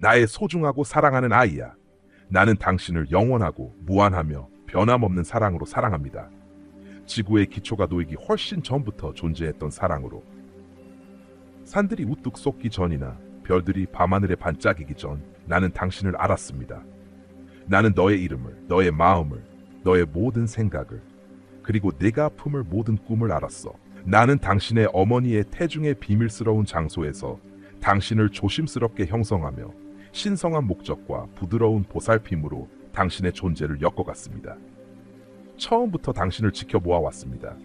나의 소중하고 사랑하는 아이야. 나는 당신을 영원하고 무한하며 변함없는 사랑으로 사랑합니다. 지구의 기초가 놓이기 훨씬 전부터 존재했던 사랑으로. 산들이 우뚝 솟기 전이나 별들이 밤하늘에 반짝이기 전 나는 당신을 알았습니다. 나는 너의 이름을, 너의 마음을, 너의 모든 생각을, 그리고 내가 품을 모든 꿈을 알았어. 나는 당신의 어머니의 태중의 비밀스러운 장소에서 당신을 조심스럽게 형성하며 신성한 목적과 부드러운 보살핌으로 당신의 존재를 엮어갔습니다. 처음부터 당신을 지켜보아 왔습니다.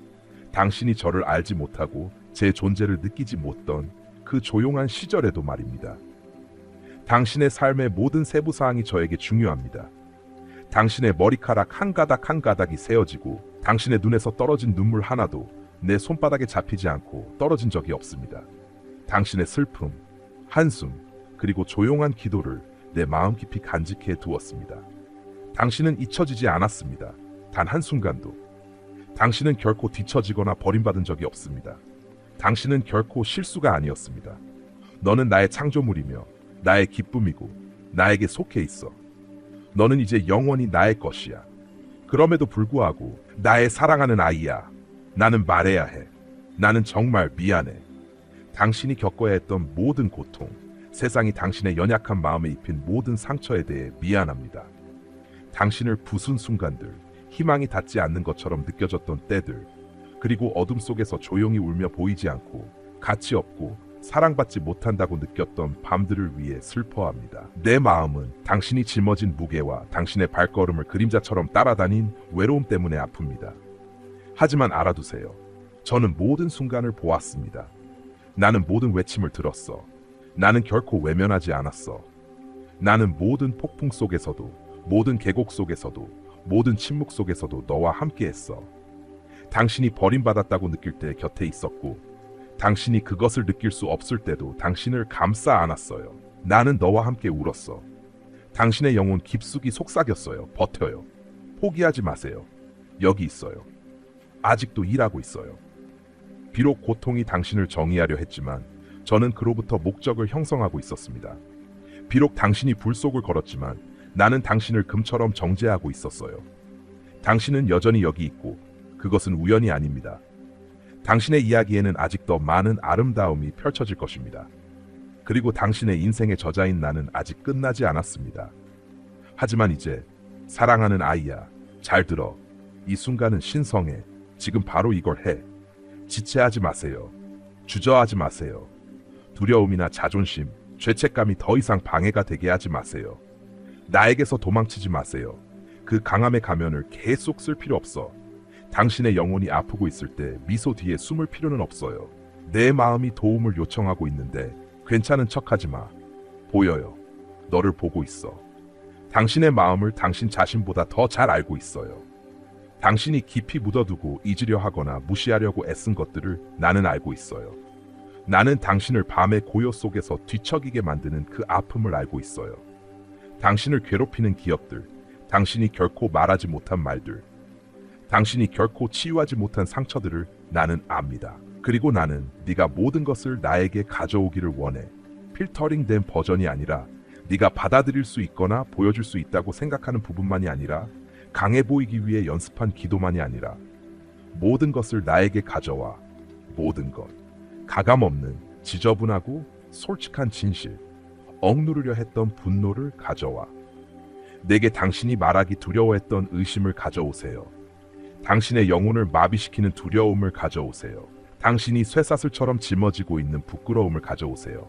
당신이 저를 알지 못하고 제 존재를 느끼지 못던 그 조용한 시절에도 말입니다. 당신의 삶의 모든 세부사항이 저에게 중요합니다. 당신의 머리카락 한 가닥 한 가닥이 세어지고 당신의 눈에서 떨어진 눈물 하나도 내 손바닥에 잡히지 않고 떨어진 적이 없습니다. 당신의 슬픔, 한숨, 그리고 조용한 기도를 내 마음 깊이 간직해 두었습니다. 당신은 잊혀지지 않았습니다. 단 한순간도. 당신은 결코 뒤처지거나 버림받은 적이 없습니다. 당신은 결코 실수가 아니었습니다. 너는 나의 창조물이며 나의 기쁨이고 나에게 속해 있어. 너는 이제 영원히 나의 것이야. 그럼에도 불구하고 나의 사랑하는 아이야. 나는 말해야 해. 나는 정말 미안해. 당신이 겪어야 했던 모든 고통, 세상이 당신의 연약한 마음에 입힌 모든 상처에 대해 미안합니다. 당신을 부순 순간들, 희망이 닿지 않는 것처럼 느껴졌던 때들, 그리고 어둠 속에서 조용히 울며 보이지 않고 가치 없고 사랑받지 못한다고 느꼈던 밤들을 위해 슬퍼합니다. 내 마음은 당신이 짊어진 무게와 당신의 발걸음을 그림자처럼 따라다닌 외로움 때문에 아픕니다. 하지만 알아두세요. 저는 모든 순간을 보았습니다. 나는 모든 외침을 들었어. 나는 결코 외면하지 않았어. 나는 모든 폭풍 속에서도, 모든 계곡 속에서도, 모든 침묵 속에서도 너와 함께했어. 당신이 버림받았다고 느낄 때 곁에 있었고, 당신이 그것을 느낄 수 없을 때도 당신을 감싸 안았어요. 나는 너와 함께 울었어. 당신의 영혼 깊숙이 속삭였어요. 버텨요. 포기하지 마세요. 여기 있어요. 아직도 일하고 있어요. 비록 고통이 당신을 정의하려 했지만 저는 그로부터 목적을 형성하고 있었습니다. 비록 당신이 불 속을 걸었지만 나는 당신을 금처럼 정죄하고 있었어요. 당신은 여전히 여기 있고 그것은 우연이 아닙니다. 당신의 이야기에는 아직 더 많은 아름다움이 펼쳐질 것입니다. 그리고 당신의 인생의 저자인 나는 아직 끝나지 않았습니다. 하지만 이제 사랑하는 아이야, 잘 들어. 이 순간은 신성해. 지금 바로 이걸 해. 지체하지 마세요. 주저하지 마세요. 두려움이나 자존심, 죄책감이 더 이상 방해가 되게 하지 마세요. 나에게서 도망치지 마세요. 그 강함의 가면을 계속 쓸 필요 없어. 당신의 영혼이 아프고 있을 때 미소 뒤에 숨을 필요는 없어요. 내 마음이 도움을 요청하고 있는데 괜찮은 척하지 마. 보여요. 너를 보고 있어. 당신의 마음을 당신 자신보다 더 잘 알고 있어요. 당신이 깊이 묻어두고 잊으려 하거나 무시하려고 애쓴 것들을 나는 알고 있어요. 나는 당신을 밤의 고요 속에서 뒤척이게 만드는 그 아픔을 알고 있어요. 당신을 괴롭히는 기억들, 당신이 결코 말하지 못한 말들, 당신이 결코 치유하지 못한 상처들을 나는 압니다. 그리고 나는 네가 모든 것을 나에게 가져오기를 원해. 필터링된 버전이 아니라 네가 받아들일 수 있거나 보여줄 수 있다고 생각하는 부분만이 아니라 강해 보이기 위해 연습한 기도만이 아니라 모든 것을 나에게 가져와. 모든 것. 가감없는 지저분하고 솔직한 진실, 억누르려 했던 분노를 가져와. 내게 당신이 말하기 두려워했던 의심을 가져오세요. 당신의 영혼을 마비시키는 두려움을 가져오세요. 당신이 쇠사슬처럼 짊어지고 있는 부끄러움을 가져오세요.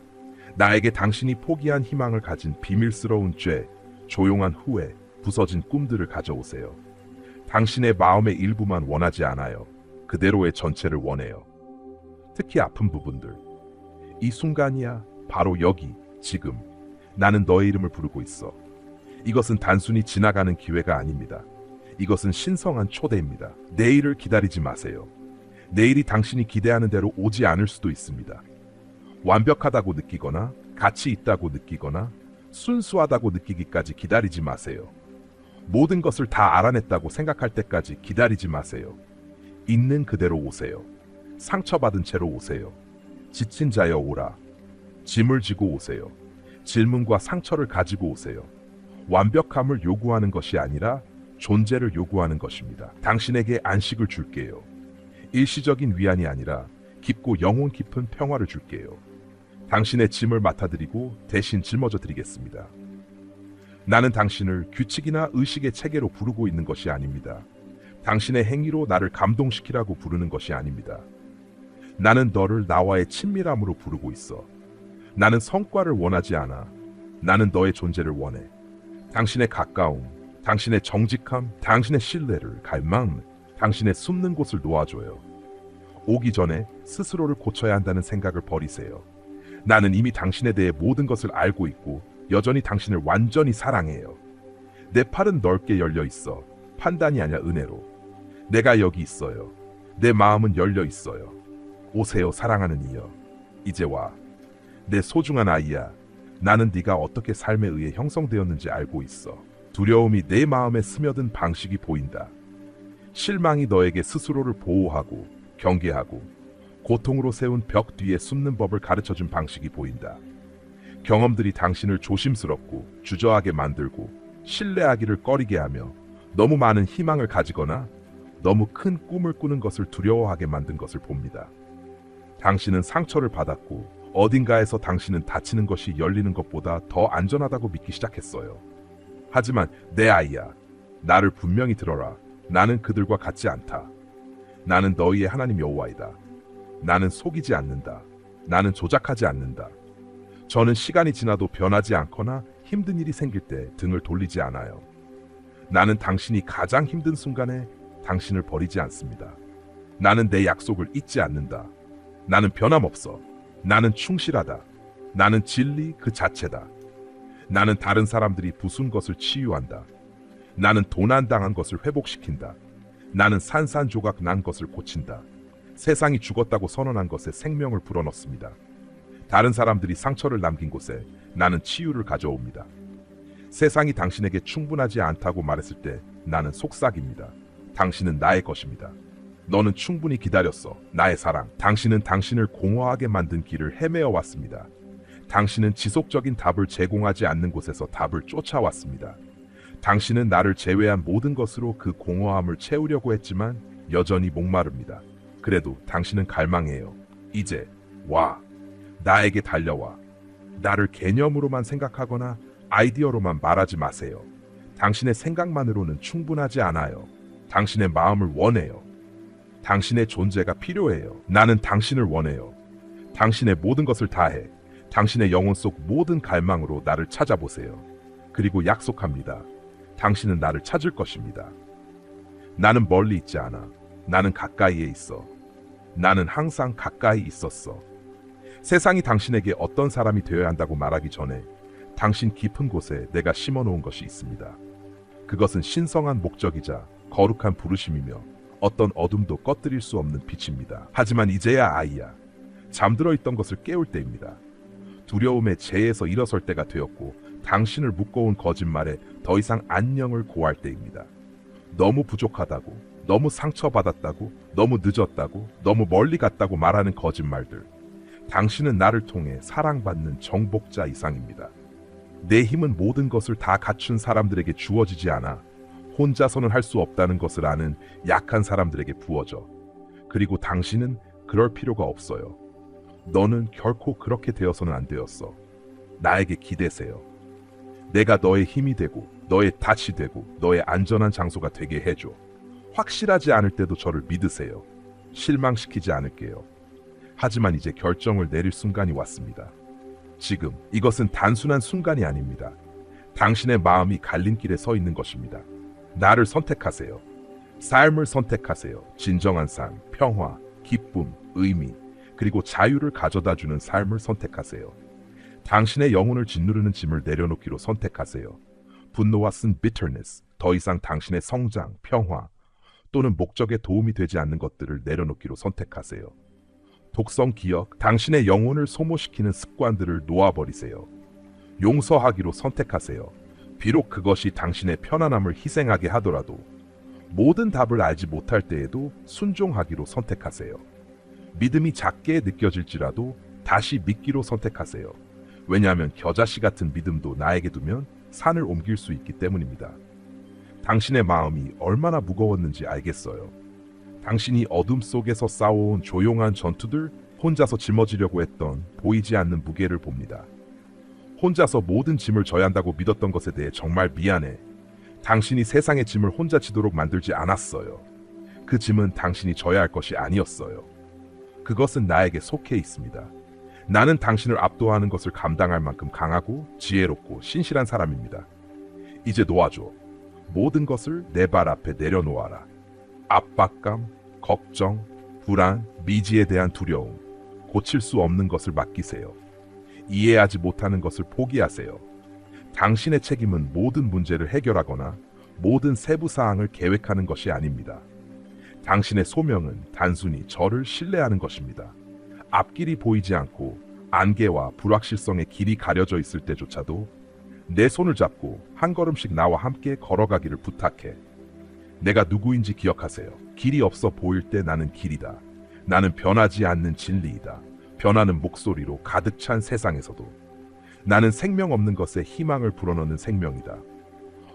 나에게 당신이 포기한 희망을 가진 비밀스러운 죄, 조용한 후회, 부서진 꿈들을 가져오세요. 당신의 마음의 일부만 원하지 않아요. 그대로의 전체를 원해요. 특히 아픈 부분들. 이 순간이야. 바로 여기, 지금. 나는 너의 이름을 부르고 있어. 이것은 단순히 지나가는 기회가 아닙니다. 이것은 신성한 초대입니다. 내일을 기다리지 마세요. 내일이 당신이 기대하는 대로 오지 않을 수도 있습니다. 완벽하다고 느끼거나 가치 있다고 느끼거나 순수하다고 느끼기까지 기다리지 마세요. 모든 것을 다 알아냈다고 생각할 때까지 기다리지 마세요. 있는 그대로 오세요. 상처받은 채로 오세요. 지친 자여 오라. 짐을 지고 오세요. 질문과 상처를 가지고 오세요. 완벽함을 요구하는 것이 아니라 존재를 요구하는 것입니다. 당신에게 안식을 줄게요. 일시적인 위안이 아니라 깊고 영혼 깊은 평화를 줄게요. 당신의 짐을 맡아드리고 대신 짊어져 드리겠습니다. 나는 당신을 규칙이나 의식의 체계로 부르고 있는 것이 아닙니다. 당신의 행위로 나를 감동시키라고 부르는 것이 아닙니다. 나는 너를 나와의 친밀함으로 부르고 있어. 나는 성과를 원하지 않아. 나는 너의 존재를 원해. 당신의 가까움, 당신의 정직함, 당신의 신뢰를 갈망, 당신의 숨는 곳을 놓아줘요. 오기 전에 스스로를 고쳐야 한다는 생각을 버리세요. 나는 이미 당신에 대해 모든 것을 알고 있고 여전히 당신을 완전히 사랑해요. 내 팔은 넓게 열려 있어. 판단이 아니라 은혜로. 내가 여기 있어요. 내 마음은 열려 있어요. 오세요, 사랑하는 이여. 이제 와. 내 소중한 아이야. 나는 네가 어떻게 삶에 의해 형성되었는지 알고 있어. 두려움이 내 마음에 스며든 방식이 보인다. 실망이 너에게 스스로를 보호하고 경계하고 고통으로 세운 벽 뒤에 숨는 법을 가르쳐준 방식이 보인다. 경험들이 당신을 조심스럽고 주저하게 만들고 신뢰하기를 꺼리게 하며 너무 많은 희망을 가지거나 너무 큰 꿈을 꾸는 것을 두려워하게 만든 것을 봅니다. 당신은 상처를 받았고 어딘가에서 당신은 다치는 것이 열리는 것보다 더 안전하다고 믿기 시작했어요. 하지만 내 아이야, 나를 분명히 들어라. 나는 그들과 같지 않다. 나는 너희의 하나님 여호와이다. 나는 속이지 않는다. 나는 조작하지 않는다. 저는 시간이 지나도 변하지 않거나 힘든 일이 생길 때 등을 돌리지 않아요. 나는 당신이 가장 힘든 순간에 당신을 버리지 않습니다. 나는 내 약속을 잊지 않는다. 나는 변함없어. 나는 충실하다. 나는 진리 그 자체다. 나는 다른 사람들이 부순 것을 치유한다. 나는 도난당한 것을 회복시킨다. 나는 산산조각 난 것을 고친다. 세상이 죽었다고 선언한 것에 생명을 불어넣습니다. 다른 사람들이 상처를 남긴 곳에 나는 치유를 가져옵니다. 세상이 당신에게 충분하지 않다고 말했을 때 나는 속삭입니다. 당신은 나의 것입니다. 너는 충분히 기다렸어, 나의 사랑. 당신은 당신을 공허하게 만든 길을 헤매어 왔습니다. 당신은 지속적인 답을 제공하지 않는 곳에서 답을 쫓아왔습니다. 당신은 나를 제외한 모든 것으로 그 공허함을 채우려고 했지만 여전히 목마릅니다. 그래도 당신은 갈망해요. 이제 와. 나에게 달려와. 나를 개념으로만 생각하거나 아이디어로만 말하지 마세요. 당신의 생각만으로는 충분하지 않아요. 당신의 마음을 원해요. 당신의 존재가 필요해요. 나는 당신을 원해요. 당신의 모든 것을 다해. 당신의 영혼 속 모든 갈망으로 나를 찾아보세요. 그리고 약속합니다. 당신은 나를 찾을 것입니다. 나는 멀리 있지 않아. 나는 가까이에 있어. 나는 항상 가까이 있었어. 세상이 당신에게 어떤 사람이 되어야 한다고 말하기 전에 당신 깊은 곳에 내가 심어놓은 것이 있습니다. 그것은 신성한 목적이자 거룩한 부르심이며 어떤 어둠도 꺼뜨릴 수 없는 빛입니다. 하지만 이제야 아이야, 잠들어 있던 것을 깨울 때입니다. 두려움의 재에서 일어설 때가 되었고 당신을 묶어온 거짓말에 더 이상 안녕을 고할 때입니다. 너무 부족하다고, 너무 상처받았다고, 너무 늦었다고, 너무 멀리 갔다고 말하는 거짓말들. 당신은 나를 통해 사랑받는 정복자 이상입니다. 내 힘은 모든 것을 다 갖춘 사람들에게 주어지지 않아 혼자서는 할 수 없다는 것을 아는 약한 사람들에게 부어져. 그리고 당신은 그럴 필요가 없어요. 너는 결코 그렇게 되어서는 안 되었어. 나에게 기대세요. 내가 너의 힘이 되고 너의 닻이 되고 너의 안전한 장소가 되게 해줘. 확실하지 않을 때도 저를 믿으세요. 실망시키지 않을게요. 하지만 이제 결정을 내릴 순간이 왔습니다. 지금 이것은 단순한 순간이 아닙니다. 당신의 마음이 갈림길에 서 있는 것입니다. 나를 선택하세요. 삶을 선택하세요. 진정한 삶, 평화, 기쁨, 의미, 그리고 자유를 가져다주는 삶을 선택하세요. 당신의 영혼을 짓누르는 짐을 내려놓기로 선택하세요. 분노와 쓴 bitterness, 더 이상 당신의 성장, 평화 또는 목적에 도움이 되지 않는 것들을 내려놓기로 선택하세요. 독성 기억, 당신의 영혼을 소모시키는 습관들을 놓아버리세요. 용서하기로 선택하세요. 비록 그것이 당신의 편안함을 희생하게 하더라도 모든 답을 알지 못할 때에도 순종하기로 선택하세요. 믿음이 작게 느껴질지라도 다시 믿기로 선택하세요. 왜냐하면 겨자씨 같은 믿음도 나에게 두면 산을 옮길 수 있기 때문입니다. 당신의 마음이 얼마나 무거웠는지 알겠어요. 당신이 어둠 속에서 싸워온 조용한 전투들, 혼자서 짊어지려고 했던 보이지 않는 무게를 봅니다. 혼자서 모든 짐을 져야 한다고 믿었던 것에 대해 정말 미안해. 당신이 세상의 짐을 혼자 지도록 만들지 않았어요. 그 짐은 당신이 져야 할 것이 아니었어요. 그것은 나에게 속해 있습니다. 나는 당신을 압도하는 것을 감당할 만큼 강하고 지혜롭고 신실한 사람입니다. 이제 놓아줘. 모든 것을 내 발 앞에 내려놓아라. 압박감, 걱정, 불안, 미지에 대한 두려움, 고칠 수 없는 것을 맡기세요. 이해하지 못하는 것을 포기하세요. 당신의 책임은 모든 문제를 해결하거나 모든 세부 사항을 계획하는 것이 아닙니다. 당신의 소명은 단순히 저를 신뢰하는 것입니다. 앞길이 보이지 않고 안개와 불확실성의 길이 가려져 있을 때조차도 내 손을 잡고 한 걸음씩 나와 함께 걸어가기를 부탁해. 내가 누구인지 기억하세요. 길이 없어 보일 때 나는 길이다. 나는 변하지 않는 진리이다. 변하는 목소리로 가득 찬 세상에서도 나는 생명 없는 것에 희망을 불어넣는 생명이다.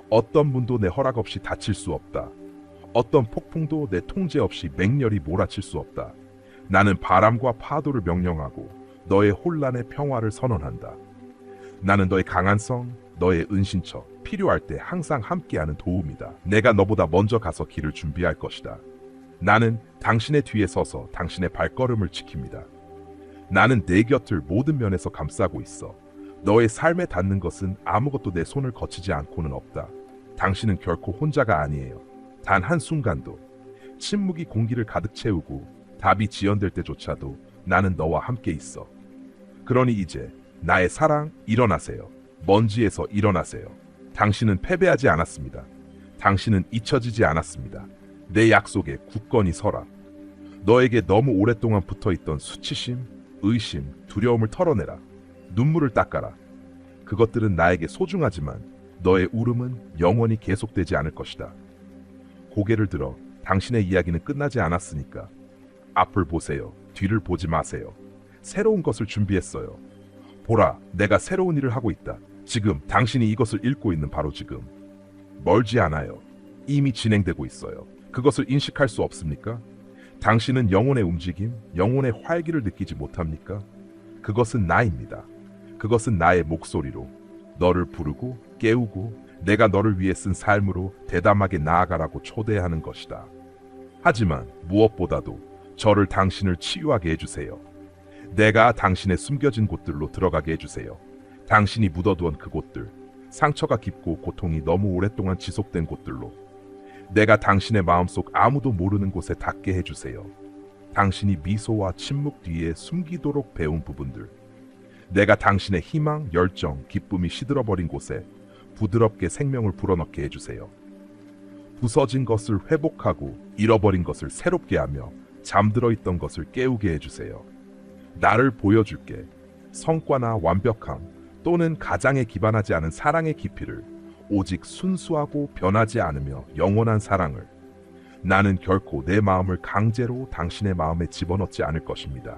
어떤 문도 내 허락 없이 닫힐 수 없다. 어떤 폭풍도 내 통제 없이 맹렬히 몰아칠 수 없다. 나는 바람과 파도를 명령하고 너의 혼란의 평화를 선언한다. 나는 너의 강한성, 너의 은신처, 필요할 때 항상 함께하는 도움이다. 내가 너보다 먼저 가서 길을 준비할 것이다. 나는 당신의 뒤에 서서 당신의 발걸음을 지킵니다. 나는 내 곁을 모든 면에서 감싸고 있어. 너의 삶에 닿는 것은 아무것도 내 손을 거치지 않고는 없다. 당신은 결코 혼자가 아니에요. 단 한순간도. 침묵이 공기를 가득 채우고 답이 지연될 때조차도 나는 너와 함께 있어. 그러니 이제 나의 사랑, 일어나세요. 먼지에서 일어나세요. 당신은 패배하지 않았습니다. 당신은 잊혀지지 않았습니다. 내 약속에 굳건히 서라. 너에게 너무 오랫동안 붙어있던 수치심, 의심, 두려움을 털어내라. 눈물을 닦아라. 그것들은 나에게 소중하지만 너의 울음은 영원히 계속되지 않을 것이다. 고개를 들어. 당신의 이야기는 끝나지 않았으니까. 앞을 보세요. 뒤를 보지 마세요. 새로운 것을 준비했어요. 보라, 내가 새로운 일을 하고 있다. 지금 당신이 이것을 읽고 있는 바로 지금. 멀지 않아요. 이미 진행되고 있어요. 그것을 인식할 수 없습니까? 당신은 영혼의 움직임, 영혼의 활기를 느끼지 못합니까? 그것은 나입니다. 그것은 나의 목소리로 너를 부르고 깨우고 내가 너를 위해 쓴 삶으로 대담하게 나아가라고 초대하는 것이다. 하지만 무엇보다도 저를 당신을 치유하게 해주세요. 내가 당신의 숨겨진 곳들로 들어가게 해주세요. 당신이 묻어두은 그곳들, 상처가 깊고 고통이 너무 오랫동안 지속된 곳들로 내가 당신의 마음속 아무도 모르는 곳에 닿게 해주세요. 당신이 미소와 침묵 뒤에 숨기도록 배운 부분들, 내가 당신의 희망, 열정, 기쁨이 시들어버린 곳에 부드럽게 생명을 불어넣게 해주세요. 부서진 것을 회복하고 잃어버린 것을 새롭게 하며 잠들어 있던 것을 깨우게 해주세요. 나를 보여줄게. 성과나 완벽함 또는 가장에 기반하지 않은 사랑의 깊이를, 오직 순수하고 변하지 않으며 영원한 사랑을. 나는 결코 내 마음을 강제로 당신의 마음에 집어넣지 않을 것입니다.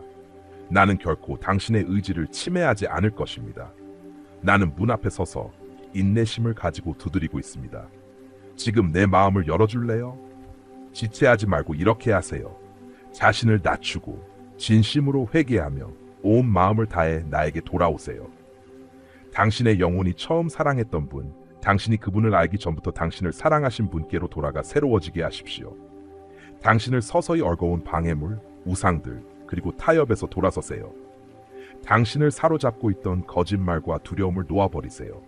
나는 결코 당신의 의지를 침해하지 않을 것입니다. 나는 문 앞에 서서 인내심을 가지고 두드리고 있습니다. 지금 내 마음을 열어줄래요? 지체하지 말고 이렇게 하세요. 자신을 낮추고 진심으로 회개하며 온 마음을 다해 나에게 돌아오세요. 당신의 영혼이 처음 사랑했던 분, 당신이 그분을 알기 전부터 당신을 사랑하신 분께로 돌아가 새로워지게 하십시오. 당신을 서서히 얽어온 방해물, 우상들, 그리고 타협에서 돌아서세요. 당신을 사로잡고 있던 거짓말과 두려움을 놓아버리세요.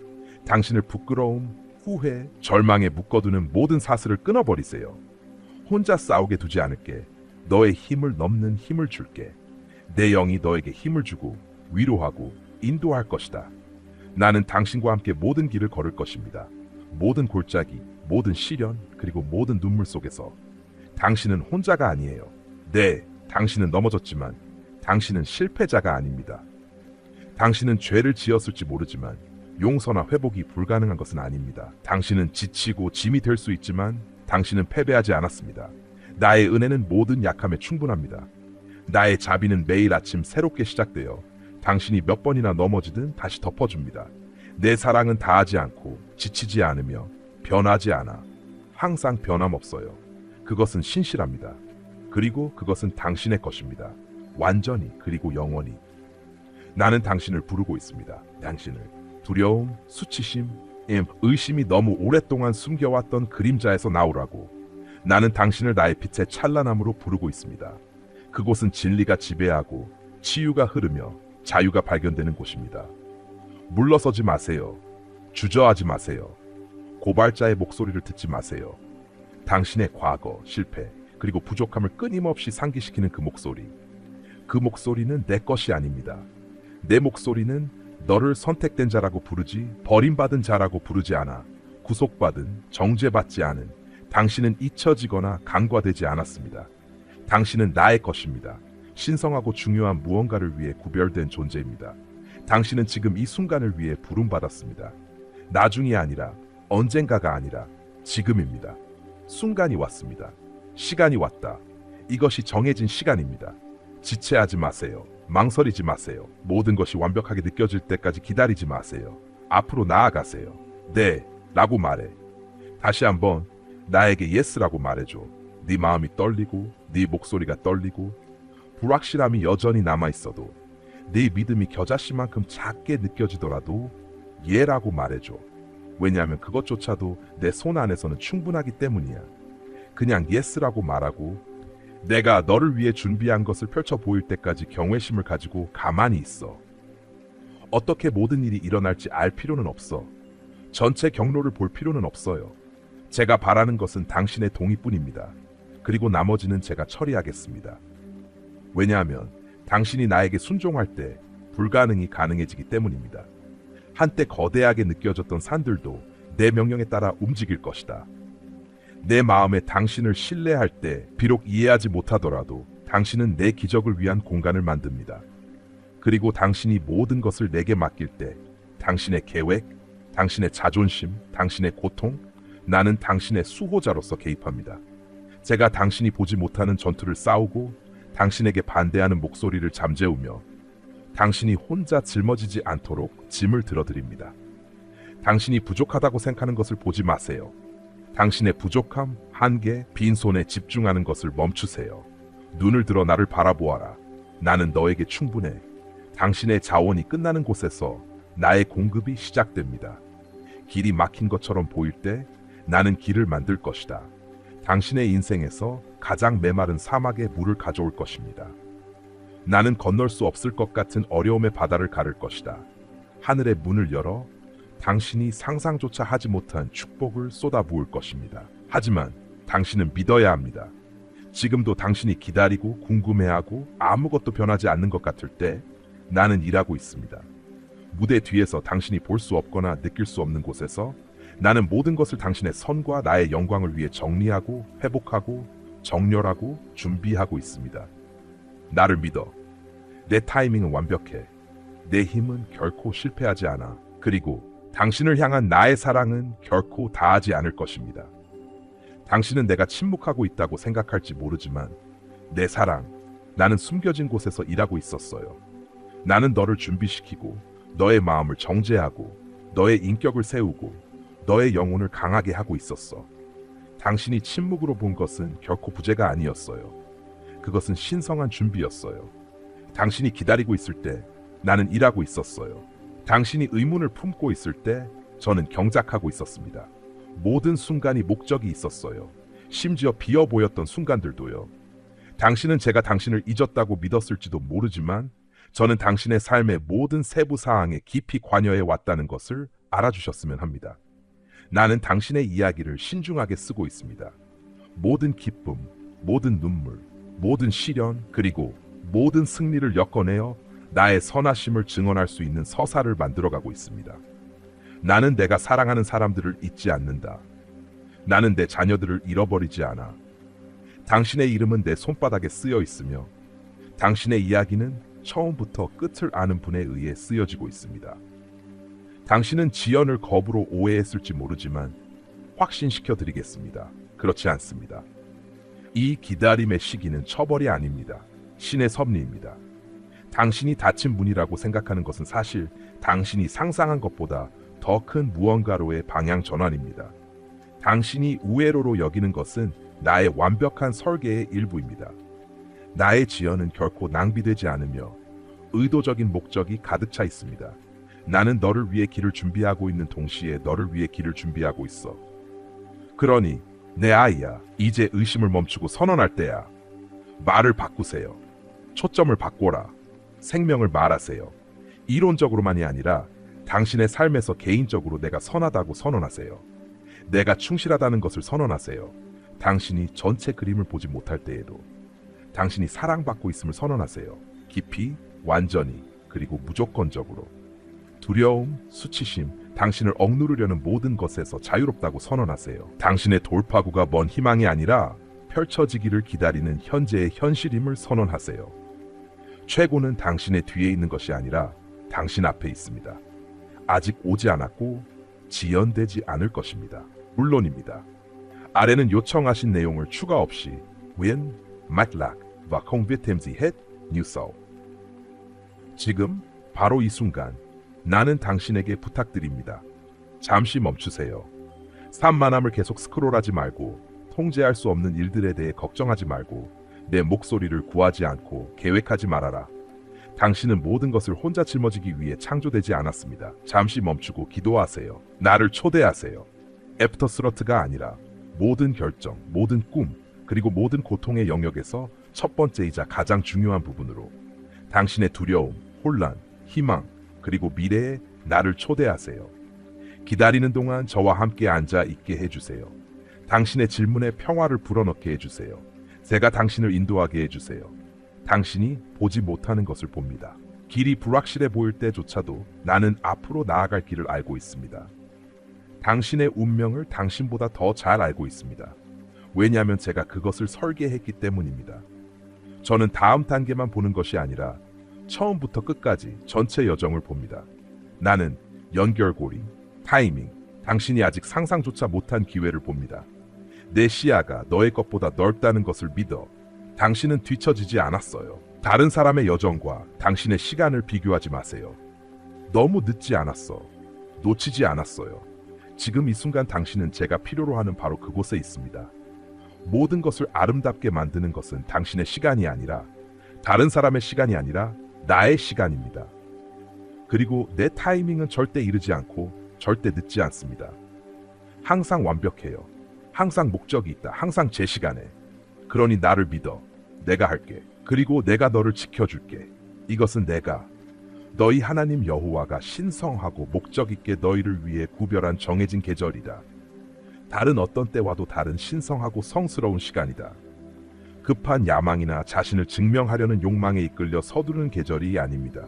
당신을 부끄러움, 후회, 절망에 묶어두는 모든 사슬을 끊어버리세요. 혼자 싸우게 두지 않을게. 너의 힘을 넘는 힘을 줄게. 내 영이 너에게 힘을 주고 위로하고 인도할 것이다. 나는 당신과 함께 모든 길을 걸을 것입니다. 모든 골짜기, 모든 시련, 그리고 모든 눈물 속에서. 당신은 혼자가 아니에요. 네, 당신은 넘어졌지만 당신은 실패자가 아닙니다. 당신은 죄를 지었을지 모르지만 용서나 회복이 불가능한 것은 아닙니다. 당신은 지치고 짐이 될 수 있지만 당신은 패배하지 않았습니다. 나의 은혜는 모든 약함에 충분합니다. 나의 자비는 매일 아침 새롭게 시작되어 당신이 몇 번이나 넘어지든 다시 덮어줍니다. 내 사랑은 다하지 않고 지치지 않으며 변하지 않아. 항상 변함없어요. 그것은 신실합니다. 그리고 그것은 당신의 것입니다. 완전히 그리고 영원히. 나는 당신을 부르고 있습니다. 당신을. 두려움, 수치심, 의심이 너무 오랫동안 숨겨왔던 그림자에서 나오라고. 나는 당신을 나의 빛의 찬란함으로 부르고 있습니다. 그곳은 진리가 지배하고 치유가 흐르며 자유가 발견되는 곳입니다. 물러서지 마세요. 주저하지 마세요. 고발자의 목소리를 듣지 마세요. 당신의 과거, 실패, 그리고 부족함을 끊임없이 상기시키는 그 목소리. 그 목소리는 내 것이 아닙니다. 내 목소리는 너를 선택된 자라고 부르지 버림받은 자라고 부르지 않아. 구속받은, 정죄받지 않은, 당신은 잊혀지거나 간과되지 않았습니다. 당신은 나의 것입니다. 신성하고 중요한 무언가를 위해 구별된 존재입니다. 당신은 지금 이 순간을 위해 부름받았습니다. 나중이 아니라, 언젠가가 아니라 지금입니다. 순간이 왔습니다. 시간이 왔다. 이것이 정해진 시간입니다. 지체하지 마세요. 망설이지 마세요. 모든 것이 완벽하게 느껴질 때까지 기다리지 마세요. 앞으로 나아가세요. 네, 라고 말해. 다시 한번 나에게 예스라고 말해줘. 네 마음이 떨리고 네 목소리가 떨리고 불확실함이 여전히 남아있어도 네 믿음이 겨자씨만큼 작게 느껴지더라도 예라고 말해줘. 왜냐하면 그것조차도 내 손 안에서는 충분하기 때문이야. 그냥 예스라고 말하고 내가 너를 위해 준비한 것을 펼쳐 보일 때까지 경외심을 가지고 가만히 있어. 어떻게 모든 일이 일어날지 알 필요는 없어. 전체 경로를 볼 필요는 없어요. 제가 바라는 것은 당신의 동의뿐입니다. 그리고 나머지는 제가 처리하겠습니다. 왜냐하면 당신이 나에게 순종할 때 불가능이 가능해지기 때문입니다. 한때 거대하게 느껴졌던 산들도 내 명령에 따라 움직일 것이다. 내 마음에 당신을 신뢰할 때 비록 이해하지 못하더라도 당신은 내 기적을 위한 공간을 만듭니다. 그리고 당신이 모든 것을 내게 맡길 때 당신의 계획, 당신의 자존심, 당신의 고통, 나는 당신의 수호자로서 개입합니다. 제가 당신이 보지 못하는 전투를 싸우고 당신에게 반대하는 목소리를 잠재우며 당신이 혼자 짊어지지 않도록 짐을 들어드립니다. 당신이 부족하다고 생각하는 것을 보지 마세요. 당신의 부족함, 한계, 빈손에 집중하는 것을 멈추세요. 눈을 들어 나를 바라보아라. 나는 너에게 충분해. 당신의 자원이 끝나는 곳에서 나의 공급이 시작됩니다. 길이 막힌 것처럼 보일 때 나는 길을 만들 것이다. 당신의 인생에서 가장 메마른 사막에 물을 가져올 것입니다. 나는 건널 수 없을 것 같은 어려움의 바다를 가를 것이다. 하늘의 문을 열어 당신이 상상조차 하지 못한 축복을 쏟아부을 것입니다. 하지만 당신은 믿어야 합니다. 지금도 당신이 기다리고 궁금해하고 아무것도 변하지 않는 것 같을 때 나는 일하고 있습니다. 무대 뒤에서 당신이 볼 수 없거나 느낄 수 없는 곳에서 나는 모든 것을 당신의 선과 나의 영광을 위해 정리하고 회복하고 정렬하고 준비하고 있습니다. 나를 믿어. 내 타이밍은 완벽해. 내 힘은 결코 실패하지 않아. 그리고 당신을 향한 나의 사랑은 결코 다하지 않을 것입니다. 당신은 내가 침묵하고 있다고 생각할지 모르지만 내 사랑, 나는 숨겨진 곳에서 일하고 있었어요. 나는 너를 준비시키고 너의 마음을 정죄하고 너의 인격을 세우고 너의 영혼을 강하게 하고 있었어. 당신이 침묵으로 본 것은 결코 부재가 아니었어요. 그것은 신성한 준비였어요. 당신이 기다리고 있을 때 나는 일하고 있었어요. 당신이 의문을 품고 있을 때 저는 경작하고 있었습니다. 모든 순간이 목적이 있었어요. 심지어 비어 보였던 순간들도요. 당신은 제가 당신을 잊었다고 믿었을지도 모르지만 저는 당신의 삶의 모든 세부 사항에 깊이 관여해 왔다는 것을 알아주셨으면 합니다. 나는 당신의 이야기를 신중하게 쓰고 있습니다. 모든 기쁨, 모든 눈물, 모든 시련, 그리고 모든 승리를 엮어내어 나의 선하심을 증언할 수 있는 서사를 만들어가고 있습니다. 나는 내가 사랑하는 사람들을 잊지 않는다. 나는 내 자녀들을 잃어버리지 않아. 당신의 이름은 내 손바닥에 쓰여 있으며 당신의 이야기는 처음부터 끝을 아는 분에 의해 쓰여지고 있습니다. 당신은 지연을 겁으로 오해했을지 모르지만 확신시켜 드리겠습니다. 그렇지 않습니다. 이 기다림의 시기는 처벌이 아닙니다. 신의 섭리입니다. 당신이 닫힌 문이라고 생각하는 것은 사실 당신이 상상한 것보다 더 큰 무언가로의 방향 전환입니다. 당신이 우회로로 여기는 것은 나의 완벽한 설계의 일부입니다. 나의 지연은 결코 낭비되지 않으며 의도적인 목적이 가득 차 있습니다. 나는 너를 위해 길을 준비하고 있는 동시에 너를 위해 길을 준비하고 있어. 그러니 내 아이야, 이제 의심을 멈추고 선언할 때야. 말을 바꾸세요. 초점을 바꿔라. 생명을 말하세요. 이론적으로만이 아니라 당신의 삶에서 개인적으로 내가 선하다고 선언하세요. 내가 충실하다는 것을 선언하세요. 당신이 전체 그림을 보지 못할 때에도 당신이 사랑받고 있음을 선언하세요. 깊이, 완전히, 그리고 무조건적으로. 두려움, 수치심, 당신을 억누르려는 모든 것에서 자유롭다고 선언하세요. 당신의 돌파구가 먼 희망이 아니라 펼쳐지기를 기다리는 현재의 현실임을 선언하세요. 최고는 당신의 뒤에 있는 것이 아니라 당신 앞에 있습니다. 아직 오지 않았고 지연되지 않을 것입니다. 물론입니다. 아래는 요청하신 내용을 추가 없이 Win, Matlack và không viết thêm gì hết, như sau. 지금 바로 이 순간 나는 당신에게 부탁드립니다. 잠시 멈추세요. 산만함을 계속 스크롤하지 말고 통제할 수 없는 일들에 대해 걱정하지 말고 내 목소리를 구하지 않고 계획하지 말아라. 당신은 모든 것을 혼자 짊어지기 위해 창조되지 않았습니다. 잠시 멈추고 기도하세요. 나를 초대하세요. 애프터스러트가 아니라 모든 결정, 모든 꿈, 그리고 모든 고통의 영역에서 첫 번째이자 가장 중요한 부분으로 당신의 두려움, 혼란, 희망, 그리고 미래에 나를 초대하세요. 기다리는 동안 저와 함께 앉아 있게 해주세요. 당신의 질문에 평화를 불어넣게 해주세요. 제가 당신을 인도하게 해주세요. 당신이 보지 못하는 것을 봅니다. 길이 불확실해 보일 때조차도 나는 앞으로 나아갈 길을 알고 있습니다. 당신의 운명을 당신보다 더 잘 알고 있습니다. 왜냐하면 제가 그것을 설계했기 때문입니다. 저는 다음 단계만 보는 것이 아니라 처음부터 끝까지 전체 여정을 봅니다. 나는 연결고리, 타이밍, 당신이 아직 상상조차 못한 기회를 봅니다. 내 시야가 너의 것보다 넓다는 것을 믿어. 당신은 뒤처지지 않았어요. 다른 사람의 여정과 당신의 시간을 비교하지 마세요. 너무 늦지 않았어. 놓치지 않았어요. 지금 이 순간 당신은 제가 필요로 하는 바로 그곳에 있습니다. 모든 것을 아름답게 만드는 것은 당신의 시간이 아니라 다른 사람의 시간이 아니라 나의 시간입니다. 그리고 내 타이밍은 절대 이르지 않고 절대 늦지 않습니다. 항상 완벽해요. 항상 목적이 있다. 항상 제 시간에. 그러니 나를 믿어. 내가 할게. 그리고 내가 너를 지켜줄게. 이것은 내가 너희 하나님 여호와가 신성하고 목적 있게 너희를 위해 구별한 정해진 계절이다. 다른 어떤 때와도 다른 신성하고 성스러운 시간이다. 급한 야망이나 자신을 증명하려는 욕망에 이끌려 서두르는 계절이 아닙니다.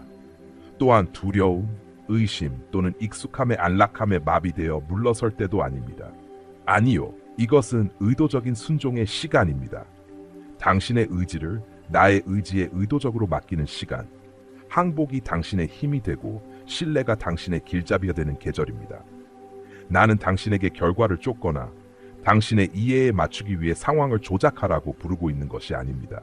또한 두려움, 의심 또는 익숙함의 안락함에 마비되어 물러설 때도 아닙니다. 아니요, 이것은 의도적인 순종의 시간입니다. 당신의 의지를 나의 의지에 의도적으로 맡기는 시간, 항복이 당신의 힘이 되고 신뢰가 당신의 길잡이가 되는 계절입니다. 나는 당신에게 결과를 쫓거나 당신의 이해에 맞추기 위해 상황을 조작하라고 부르고 있는 것이 아닙니다.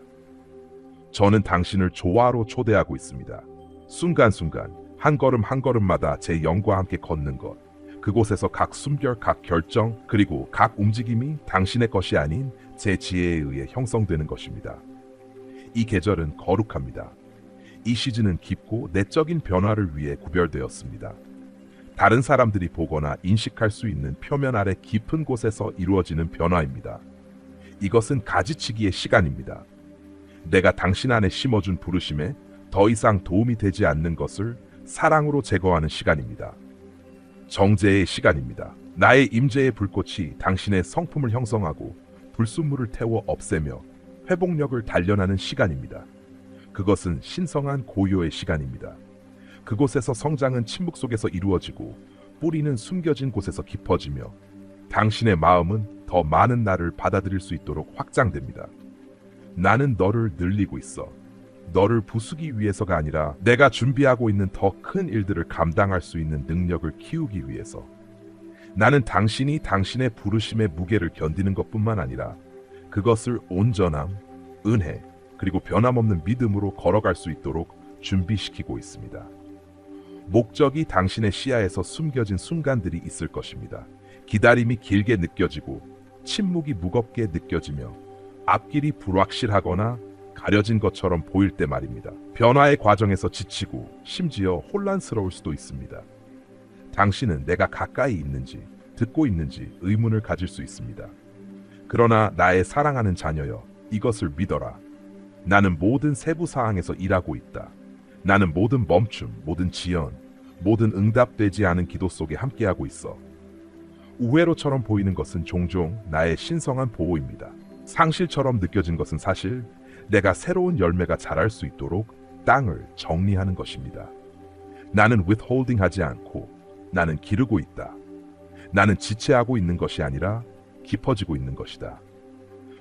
저는 당신을 조화로 초대하고 있습니다. 순간순간, 한 걸음 한 걸음마다 제 영과 함께 걷는 것. 그곳에서 각 숨결, 각 결정, 그리고 각 움직임이 당신의 것이 아닌 제 지혜에 의해 형성되는 것입니다. 이 계절은 거룩합니다. 이 시즌은 깊고 내적인 변화를 위해 구별되었습니다. 다른 사람들이 보거나 인식할 수 있는 표면 아래 깊은 곳에서 이루어지는 변화입니다. 이것은 가지치기의 시간입니다. 내가 당신 안에 심어준 부르심에 더 이상 도움이 되지 않는 것을 사랑으로 제거하는 시간입니다. 정제의 시간입니다. 나의 임재의 불꽃이 당신의 성품을 형성하고 불순물을 태워 없애며 회복력을 단련하는 시간입니다. 그것은 신성한 고요의 시간입니다. 그곳에서 성장은 침묵 속에서 이루어지고 뿌리는 숨겨진 곳에서 깊어지며 당신의 마음은 더 많은 나를 받아들일 수 있도록 확장됩니다. 나는 너를 늘리고 있어. 너를 부수기 위해서가 아니라 내가 준비하고 있는 더 큰 일들을 감당할 수 있는 능력을 키우기 위해서. 나는 당신이 당신의 부르심의 무게를 견디는 것뿐만 아니라 그것을 온전함, 은혜, 그리고 변함없는 믿음으로 걸어갈 수 있도록 준비시키고 있습니다. 목적이 당신의 시야에서 숨겨진 순간들이 있을 것입니다. 기다림이 길게 느껴지고 침묵이 무겁게 느껴지며 앞길이 불확실하거나 가려진 것처럼 보일 때 말입니다. 변화의 과정에서 지치고 심지어 혼란스러울 수도 있습니다. 당신은 내가 가까이 있는지 듣고 있는지 의문을 가질 수 있습니다. 그러나 나의 사랑하는 자녀여, 이것을 믿어라. 나는 모든 세부 사항에서 일하고 있다. 나는 모든 멈춤, 모든 지연, 모든 응답되지 않은 기도 속에 함께하고 있어. 우회로처럼 보이는 것은 종종 나의 신성한 보호입니다. 상실처럼 느껴진 것은 사실 내가 새로운 열매가 자랄 수 있도록 땅을 정리하는 것입니다. 나는 withholding하지 않고 나는 기르고 있다. 나는 지체하고 있는 것이 아니라 깊어지고 있는 것이다.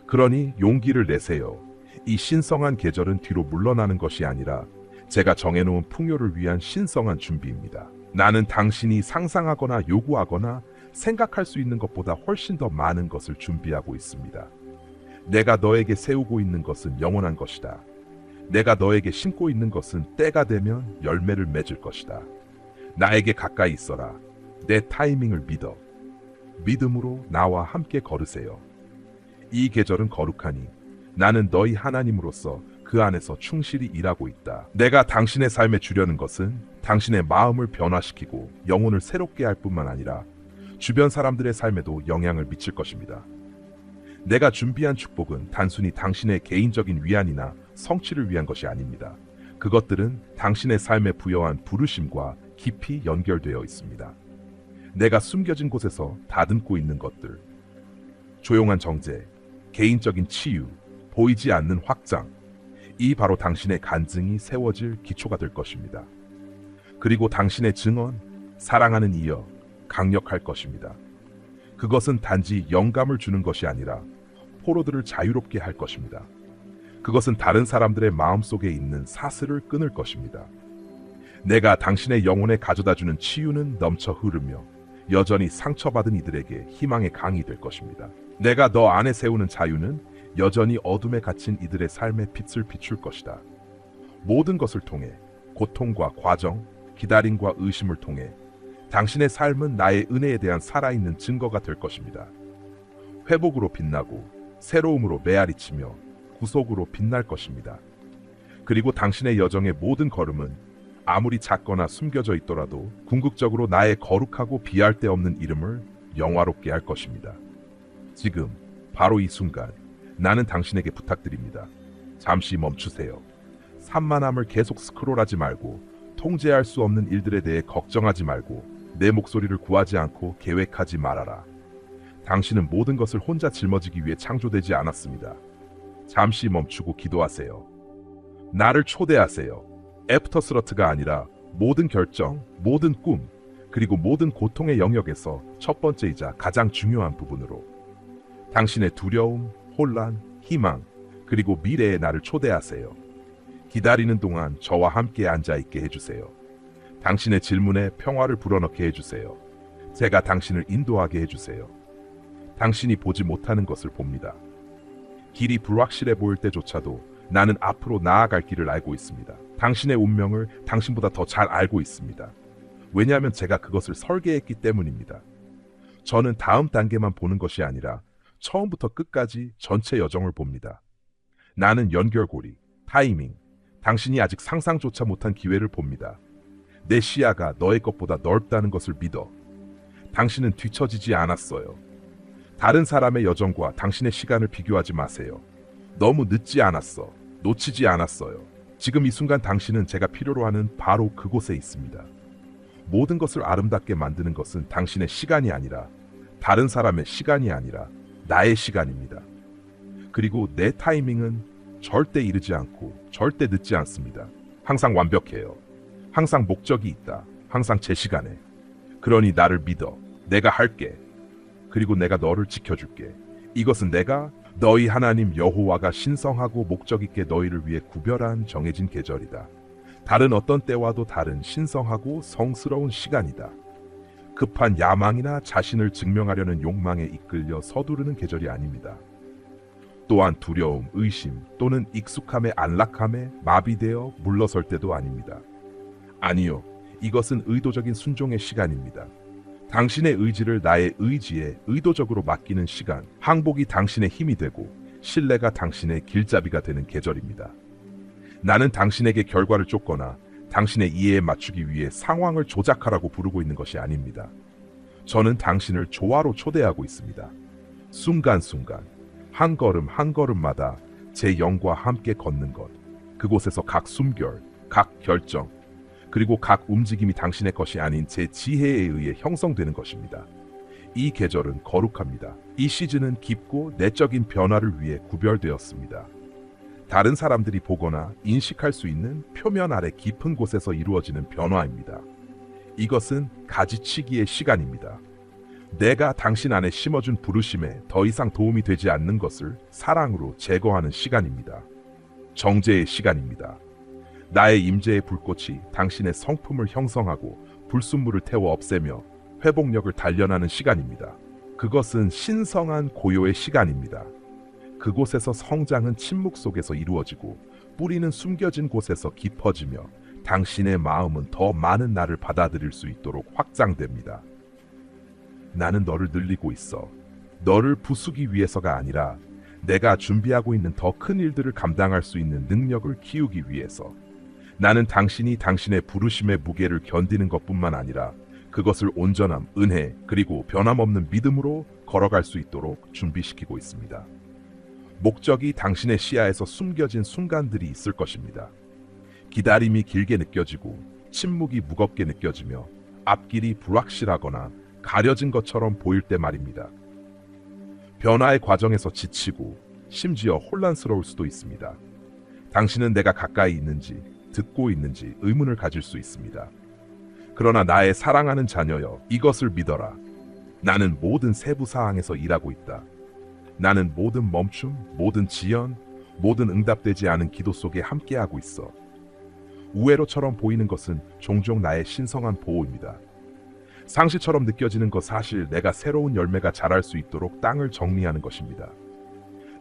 그러니 용기를 내세요. 이 신성한 계절은 뒤로 물러나는 것이 아니라 제가 정해놓은 풍요를 위한 신성한 준비입니다. 나는 당신이 상상하거나 요구하거나 생각할 수 있는 것보다 훨씬 더 많은 것을 준비하고 있습니다. 내가 너에게 세우고 있는 것은 영원한 것이다. 내가 너에게 심고 있는 것은 때가 되면 열매를 맺을 것이다. 나에게 가까이 있어라. 내 타이밍을 믿어. 믿음으로 나와 함께 걸으세요. 이 계절은 거룩하니 나는 너희 하나님으로서 그 안에서 충실히 일하고 있다. 내가 당신의 삶에 주려는 것은 당신의 마음을 변화시키고 영혼을 새롭게 할 뿐만 아니라 주변 사람들의 삶에도 영향을 미칠 것입니다. 내가 준비한 축복은 단순히 당신의 개인적인 위안이나 성취를 위한 것이 아닙니다. 그것들은 당신의 삶에 부여한 부르심과 깊이 연결되어 있습니다. 내가 숨겨진 곳에서 다듬고 있는 것들, 조용한 정제, 개인적인 치유, 보이지 않는 확장, 이 바로 당신의 간증이 세워질 기초가 될 것입니다. 그리고 당신의 증언, 사랑하는 이여, 강력할 것입니다. 그것은 단지 영감을 주는 것이 아니라 포로들을 자유롭게 할 것입니다. 그것은 다른 사람들의 마음속에 있는 사슬을 끊을 것입니다. 내가 당신의 영혼에 가져다주는 치유는 넘쳐 흐르며 여전히 상처받은 이들에게 희망의 강이 될 것입니다. 내가 너 안에 세우는 자유는 여전히 어둠에 갇힌 이들의 삶에 빛을 비출 것이다. 모든 것을 통해 고통과 과정, 기다림과 의심을 통해 당신의 삶은 나의 은혜에 대한 살아있는 증거가 될 것입니다. 회복으로 빛나고 새로움으로 메아리치며 구속으로 빛날 것입니다. 그리고 당신의 여정의 모든 걸음은 아무리 작거나 숨겨져 있더라도 궁극적으로 나의 거룩하고 비할 데 없는 이름을 영화롭게 할 것입니다. 지금 바로 이 순간 나는 당신에게 부탁드립니다. 잠시 멈추세요. 산만함을 계속 스크롤하지 말고 통제할 수 없는 일들에 대해 걱정하지 말고 내 목소리를 구하지 않고 계획하지 말아라. 당신은 모든 것을 혼자 짊어지기 위해 창조되지 않았습니다. 잠시 멈추고 기도하세요. 나를 초대하세요. 애프터스러트가 아니라 모든 결정, 모든 꿈, 그리고 모든 고통의 영역에서 첫 번째이자 가장 중요한 부분으로 당신의 두려움, 혼란, 희망, 그리고 미래의 나를 초대하세요. 기다리는 동안 저와 함께 앉아있게 해주세요. 당신의 질문에 평화를 불어넣게 해주세요. 제가 당신을 인도하게 해주세요. 당신이 보지 못하는 것을 봅니다. 길이 불확실해 보일 때조차도 나는 앞으로 나아갈 길을 알고 있습니다. 당신의 운명을 당신보다 더 잘 알고 있습니다. 왜냐하면 제가 그것을 설계했기 때문입니다. 저는 다음 단계만 보는 것이 아니라 처음부터 끝까지 전체 여정을 봅니다. 나는 연결고리, 타이밍, 당신이 아직 상상조차 못한 기회를 봅니다. 내 시야가 너의 것보다 넓다는 것을 믿어. 당신은 뒤처지지 않았어요. 다른 사람의 여정과 당신의 시간을 비교하지 마세요. 너무 늦지 않았어. 놓치지 않았어요. 지금 이 순간 당신은 제가 필요로 하는 바로 그곳에 있습니다. 모든 것을 아름답게 만드는 것은 당신의 시간이 아니라 다른 사람의 시간이 아니라 나의 시간입니다. 그리고 내 타이밍은 절대 이르지 않고 절대 늦지 않습니다. 항상 완벽해요. 항상 목적이 있다. 항상 제 시간에. 그러니 나를 믿어. 내가 할게. 그리고 내가 너를 지켜줄게. 이것은 내가 너희 하나님 여호와가 신성하고 목적 있게 너희를 위해 구별한 정해진 계절이다. 다른 어떤 때와도 다른 신성하고 성스러운 시간이다. 급한 야망이나 자신을 증명하려는 욕망에 이끌려 서두르는 계절이 아닙니다. 또한 두려움, 의심 또는 익숙함의 안락함에 마비되어 물러설 때도 아닙니다. 아니요, 이것은 의도적인 순종의 시간입니다. 당신의 의지를 나의 의지에 의도적으로 맡기는 시간, 항복이 당신의 힘이 되고 신뢰가 당신의 길잡이가 되는 계절입니다. 나는 당신에게 결과를 쫓거나 당신의 이해에 맞추기 위해 상황을 조작하라고 부르고 있는 것이 아닙니다. 저는 당신을 조화로 초대하고 있습니다. 순간순간, 한 걸음 한 걸음마다 제 영과 함께 걷는 것, 그곳에서 각 숨결, 각 결정, 그리고 각 움직임이 당신의 것이 아닌 제 지혜에 의해 형성되는 것입니다. 이 계절은 거룩합니다. 이 시즌은 깊고 내적인 변화를 위해 구별되었습니다. 다른 사람들이 보거나 인식할 수 있는 표면 아래 깊은 곳에서 이루어지는 변화입니다. 이것은 가지치기의 시간입니다. 내가 당신 안에 심어준 부르심에 더 이상 도움이 되지 않는 것을 사랑으로 제거하는 시간입니다. 정죄의 시간입니다. 나의 임재의 불꽃이 당신의 성품을 형성하고 불순물을 태워 없애며 회복력을 단련하는 시간입니다. 그것은 신성한 고요의 시간입니다. 그곳에서 성장은 침묵 속에서 이루어지고 뿌리는 숨겨진 곳에서 깊어지며 당신의 마음은 더 많은 나를 받아들일 수 있도록 확장됩니다. 나는 너를 늘리고 있어. 너를 부수기 위해서가 아니라 내가 준비하고 있는 더 큰 일들을 감당할 수 있는 능력을 키우기 위해서. 나는 당신이 당신의 부르심의 무게를 견디는 것뿐만 아니라 그것을 온전함, 은혜, 그리고 변함없는 믿음으로 걸어갈 수 있도록 준비시키고 있습니다. 목적이 당신의 시야에서 숨겨진 순간들이 있을 것입니다. 기다림이 길게 느껴지고 침묵이 무겁게 느껴지며 앞길이 불확실하거나 가려진 것처럼 보일 때 말입니다. 변화의 과정에서 지치고 심지어 혼란스러울 수도 있습니다. 당신은 내가 가까이 있는지 듣고 있는지 의문을 가질 수 있습니다. 그러나 나의 사랑하는 자녀여, 이것을 믿어라. 나는 모든 세부 사항에서 일하고 있다. 나는 모든 멈춤, 모든 지연, 모든 응답되지 않은 기도 속에 함께하고 있어. 우회로처럼 보이는 것은 종종 나의 신성한 보호입니다. 상시처럼 느껴지는 것 사실 내가 새로운 열매가 자랄 수 있도록 땅을 정리하는 것입니다.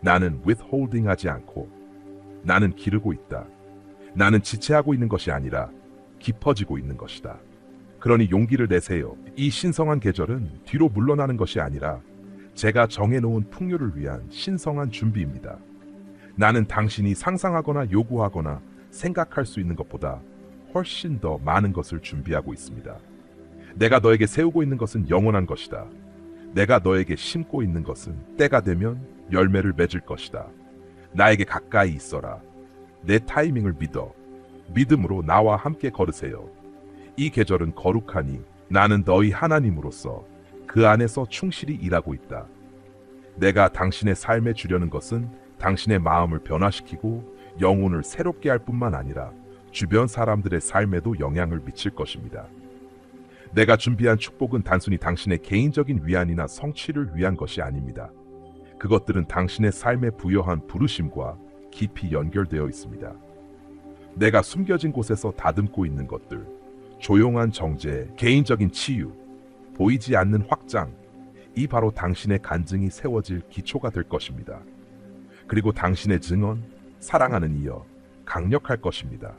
나는 withholding하지 않고 나는 기르고 있다. 나는 지체하고 있는 것이 아니라 깊어지고 있는 것이다. 그러니 용기를 내세요. 이 신성한 계절은 뒤로 물러나는 것이 아니라 제가 정해놓은 풍요를 위한 신성한 준비입니다. 나는 당신이 상상하거나 요구하거나 생각할 수 있는 것보다 훨씬 더 많은 것을 준비하고 있습니다. 내가 너에게 세우고 있는 것은 영원한 것이다. 내가 너에게 심고 있는 것은 때가 되면 열매를 맺을 것이다. 나에게 가까이 있어라. 내 타이밍을 믿어. 믿음으로 나와 함께 걸으세요. 이 계절은 거룩하니 나는 너희 하나님으로서 그 안에서 충실히 일하고 있다. 내가 당신의 삶에 주려는 것은 당신의 마음을 변화시키고 영혼을 새롭게 할 뿐만 아니라 주변 사람들의 삶에도 영향을 미칠 것입니다. 내가 준비한 축복은 단순히 당신의 개인적인 위안이나 성취를 위한 것이 아닙니다. 그것들은 당신의 삶에 부여한 부르심과 깊이 연결되어 있습니다. 내가 숨겨진 곳에서 다듬고 있는 것들, 조용한 정죄, 개인적인 치유, 보이지 않는 확장, 이 바로 당신의 간증이 세워질 기초가 될 것입니다. 그리고 당신의 증언, 사랑하는 이여, 강력할 것입니다.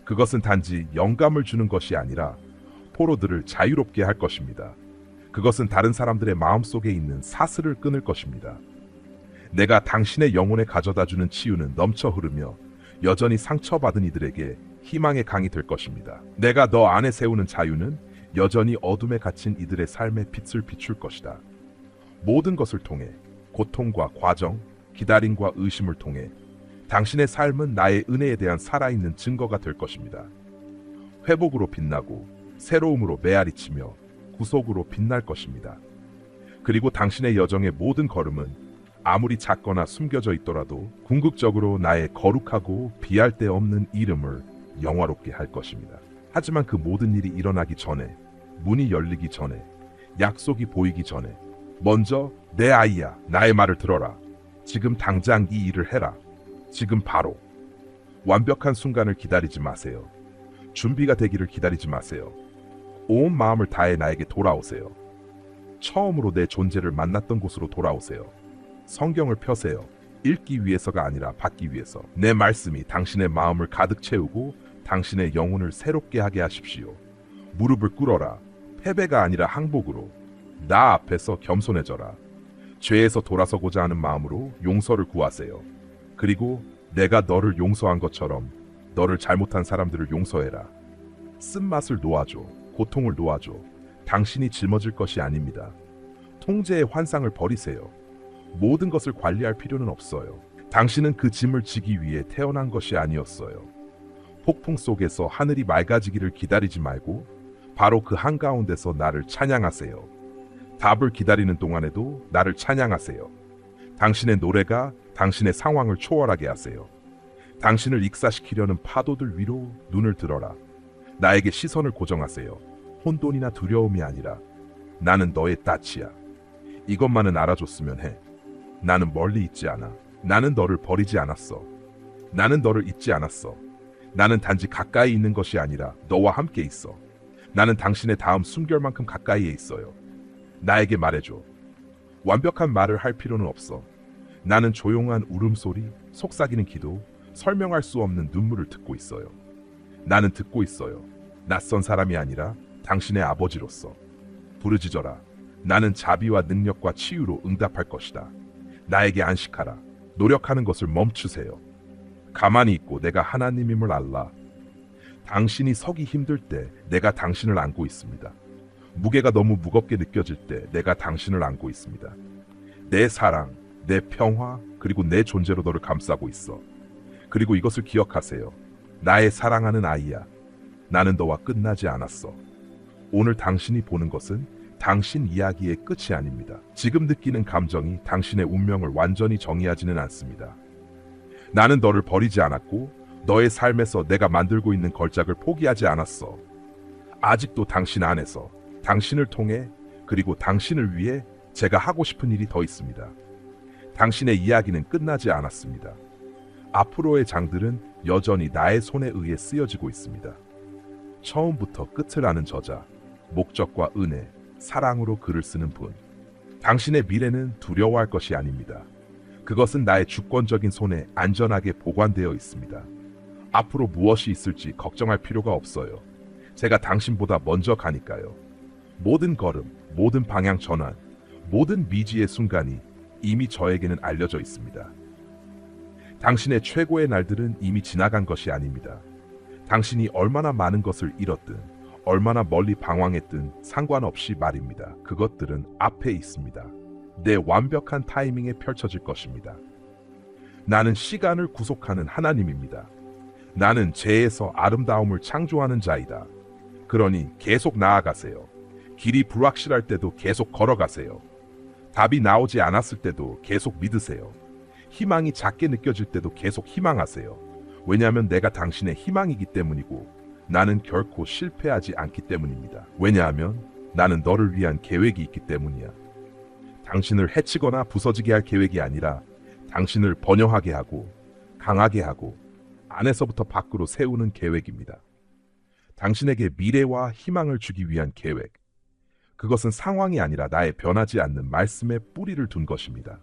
그것은 단지 영감을 주는 것이 아니라 포로들을 자유롭게 할 것입니다. 그것은 다른 사람들의 마음속에 있는 사슬을 끊을 것입니다. 내가 당신의 영혼에 가져다주는 치유는 넘쳐 흐르며 여전히 상처받은 이들에게 희망의 강이 될 것입니다. 내가 너 안에 세우는 자유는 여전히 어둠에 갇힌 이들의 삶에 빛을 비출 것이다. 모든 것을 통해 고통과 과정, 기다림과 의심을 통해 당신의 삶은 나의 은혜에 대한 살아있는 증거가 될 것입니다. 회복으로 빛나고 새로움으로 메아리치며 구속으로 빛날 것입니다. 그리고 당신의 여정의 모든 걸음은 아무리 작거나 숨겨져 있더라도 궁극적으로 나의 거룩하고 비할 데 없는 이름을 영화롭게 할 것입니다. 하지만 그 모든 일이 일어나기 전에, 문이 열리기 전에, 약속이 보이기 전에 먼저 내 아이야, 나의 말을 들어라. 지금 당장 이 일을 해라. 지금 바로. 완벽한 순간을 기다리지 마세요. 준비가 되기를 기다리지 마세요. 온 마음을 다해 나에게 돌아오세요. 처음으로 내 존재를 만났던 곳으로 돌아오세요. 성경을 펴세요. 읽기 위해서가 아니라 받기 위해서. 내 말씀이 당신의 마음을 가득 채우고 당신의 영혼을 새롭게 하게 하십시오. 무릎을 꿇어라. 패배가 아니라 항복으로. 나 앞에서 겸손해져라. 죄에서 돌아서고자 하는 마음으로 용서를 구하세요. 그리고 내가 너를 용서한 것처럼 너를 잘못한 사람들을 용서해라. 쓴맛을 놓아줘. 고통을 놓아줘. 당신이 짊어질 것이 아닙니다. 통제의 환상을 버리세요. 모든 것을 관리할 필요는 없어요. 당신은 그 짐을 지기 위해 태어난 것이 아니었어요. 폭풍 속에서 하늘이 맑아지기를 기다리지 말고 바로 그 한가운데서 나를 찬양하세요. 답을 기다리는 동안에도 나를 찬양하세요. 당신의 노래가 당신의 상황을 초월하게 하세요. 당신을 익사시키려는 파도들 위로 눈을 들어라. 나에게 시선을 고정하세요. 혼돈이나 두려움이 아니라 나는 너의 따치야. 이것만은 알아줬으면 해. 나는 멀리 있지 않아. 나는 너를 버리지 않았어. 나는 너를 잊지 않았어. 나는 단지 가까이 있는 것이 아니라 너와 함께 있어. 나는 당신의 다음 숨결만큼 가까이에 있어요. 나에게 말해줘. 완벽한 말을 할 필요는 없어. 나는 조용한 울음소리, 속삭이는 기도, 설명할 수 없는 눈물을 듣고 있어요. 나는 듣고 있어요. 낯선 사람이 아니라 당신의 아버지로서. 부르짖어라. 나는 자비와 능력과 치유로 응답할 것이다. 나에게 안식하라. 노력하는 것을 멈추세요. 가만히 있고 내가 하나님임을 알라. 당신이 서기 힘들 때 내가 당신을 안고 있습니다. 무게가 너무 무겁게 느껴질 때 내가 당신을 안고 있습니다. 내 사랑, 내 평화, 그리고 내 존재로 너를 감싸고 있어. 그리고 이것을 기억하세요. 나의 사랑하는 아이야. 나는 너와 끝나지 않았어. 오늘 당신이 보는 것은 당신 이야기의 끝이 아닙니다. 지금 느끼는 감정이 당신의 운명을 완전히 정의하지는 않습니다. 나는 너를 버리지 않았고 너의 삶에서 내가 만들고 있는 걸작을 포기하지 않았어. 아직도 당신 안에서 당신을 통해 그리고 당신을 위해 제가 하고 싶은 일이 더 있습니다. 당신의 이야기는 끝나지 않았습니다. 앞으로의 장들은 여전히 나의 손에 의해 쓰여지고 있습니다. 처음부터 끝을 아는 저자, 목적과 은혜, 사랑으로 글을 쓰는 분. 당신의 미래는 두려워할 것이 아닙니다. 그것은 나의 주권적인 손에 안전하게 보관되어 있습니다. 앞으로 무엇이 있을지 걱정할 필요가 없어요. 제가 당신보다 먼저 가니까요. 모든 걸음, 모든 방향 전환, 모든 미지의 순간이 이미 저에게는 알려져 있습니다. 당신의 최고의 날들은 이미 지나간 것이 아닙니다. 당신이 얼마나 많은 것을 잃었든 얼마나 멀리 방황했든 상관없이 말입니다. 그것들은 앞에 있습니다. 내 완벽한 타이밍에 펼쳐질 것입니다. 나는 시간을 구속하는 하나님입니다. 나는 죄에서 아름다움을 창조하는 자이다. 그러니 계속 나아가세요. 길이 불확실할 때도 계속 걸어가세요. 답이 나오지 않았을 때도 계속 믿으세요. 희망이 작게 느껴질 때도 계속 희망하세요. 왜냐하면 내가 당신의 희망이기 때문이고 나는 결코 실패하지 않기 때문입니다. 왜냐하면 나는 너를 위한 계획이 있기 때문이야. 당신을 해치거나 부서지게 할 계획이 아니라 당신을 번영하게 하고 강하게 하고 안에서부터 밖으로 세우는 계획입니다. 당신에게 미래와 희망을 주기 위한 계획. 그것은 상황이 아니라 나의 변하지 않는 말씀에 뿌리를 둔 것입니다.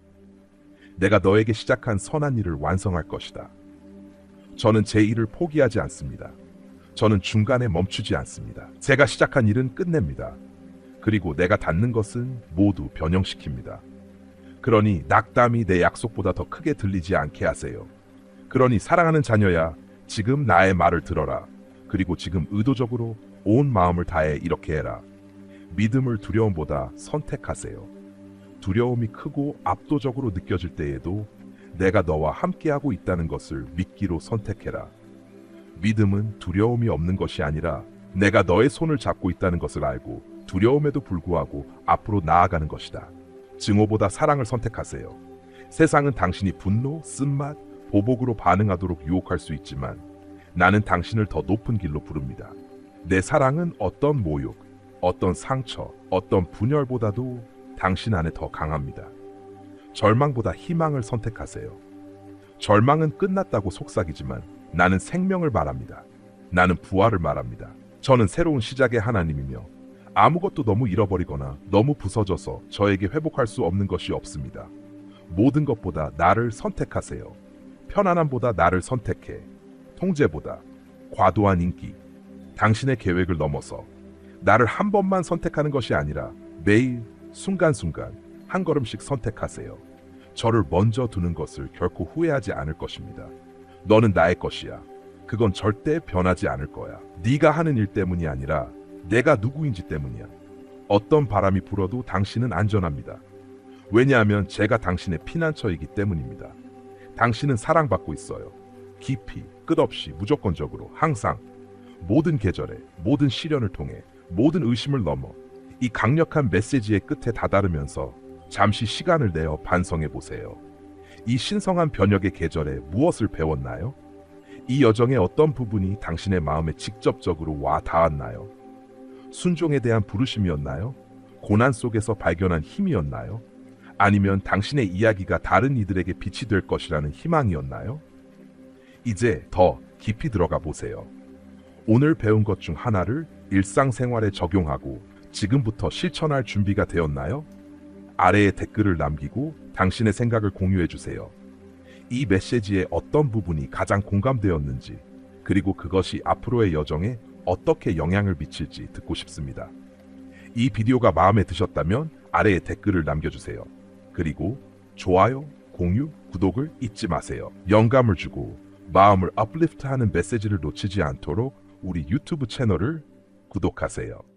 내가 너에게 시작한 선한 일을 완성할 것이다. 저는 제 일을 포기하지 않습니다. 저는 중간에 멈추지 않습니다. 제가 시작한 일은 끝냅니다. 그리고 내가 닫는 것은 모두 변형시킵니다. 그러니 낙담이 내 약속보다 더 크게 들리지 않게 하세요. 그러니 사랑하는 자녀야, 지금 나의 말을 들어라. 그리고 지금 의도적으로 온 마음을 다해 이렇게 해라. 믿음을 두려움보다 선택하세요. 두려움이 크고 압도적으로 느껴질 때에도 내가 너와 함께하고 있다는 것을 믿기로 선택해라. 믿음은 두려움이 없는 것이 아니라 내가 너의 손을 잡고 있다는 것을 알고 두려움에도 불구하고 앞으로 나아가는 것이다. 증오보다 사랑을 선택하세요. 세상은 당신이 분노, 쓴맛, 보복으로 반응하도록 유혹할 수 있지만 나는 당신을 더 높은 길로 부릅니다. 내 사랑은 어떤 모욕, 어떤 상처, 어떤 분열보다도 당신 안에 더 강합니다. 절망보다 희망을 선택하세요. 절망은 끝났다고 속삭이지만 나는 생명을 말합니다. 나는 부활을 말합니다. 저는 새로운 시작의 하나님이며 아무것도 너무 잃어버리거나 너무 부서져서 저에게 회복할 수 없는 것이 없습니다. 모든 것보다 나를 선택하세요. 편안함보다 나를 선택해. 통제보다 과도한 인기. 당신의 계획을 넘어서 나를 한 번만 선택하는 것이 아니라 매일 순간순간 한 걸음씩 선택하세요. 저를 먼저 두는 것을 결코 후회하지 않을 것입니다. 너는 나의 것이야. 그건 절대 변하지 않을 거야. 네가 하는 일 때문이 아니라 내가 누구인지 때문이야. 어떤 바람이 불어도 당신은 안전합니다. 왜냐하면 제가 당신의 피난처이기 때문입니다. 당신은 사랑받고 있어요. 깊이, 끝없이, 무조건적으로, 항상, 모든 계절에, 모든 시련을 통해, 모든 의심을 넘어 이 강력한 메시지의 끝에 다다르면서 잠시 시간을 내어 반성해 보세요. 이 신성한 변혁의 계절에 무엇을 배웠나요? 이 여정의 어떤 부분이 당신의 마음에 직접적으로 와 닿았나요? 순종에 대한 부르심이었나요? 고난 속에서 발견한 힘이었나요? 아니면 당신의 이야기가 다른 이들에게 빛이 될 것이라는 희망이었나요? 이제 더 깊이 들어가 보세요. 오늘 배운 것 중 하나를 일상생활에 적용하고 지금부터 실천할 준비가 되었나요? 아래에 댓글을 남기고 당신의 생각을 공유해 주세요. 이 메시지의 어떤 부분이 가장 공감되었는지, 그리고 그것이 앞으로의 여정에 어떻게 영향을 미칠지 듣고 싶습니다. 이 비디오가 마음에 드셨다면 아래에 댓글을 남겨주세요. 그리고 좋아요, 공유, 구독을 잊지 마세요. 영감을 주고 마음을 업리프트하는 메시지를 놓치지 않도록 우리 유튜브 채널을 구독하세요.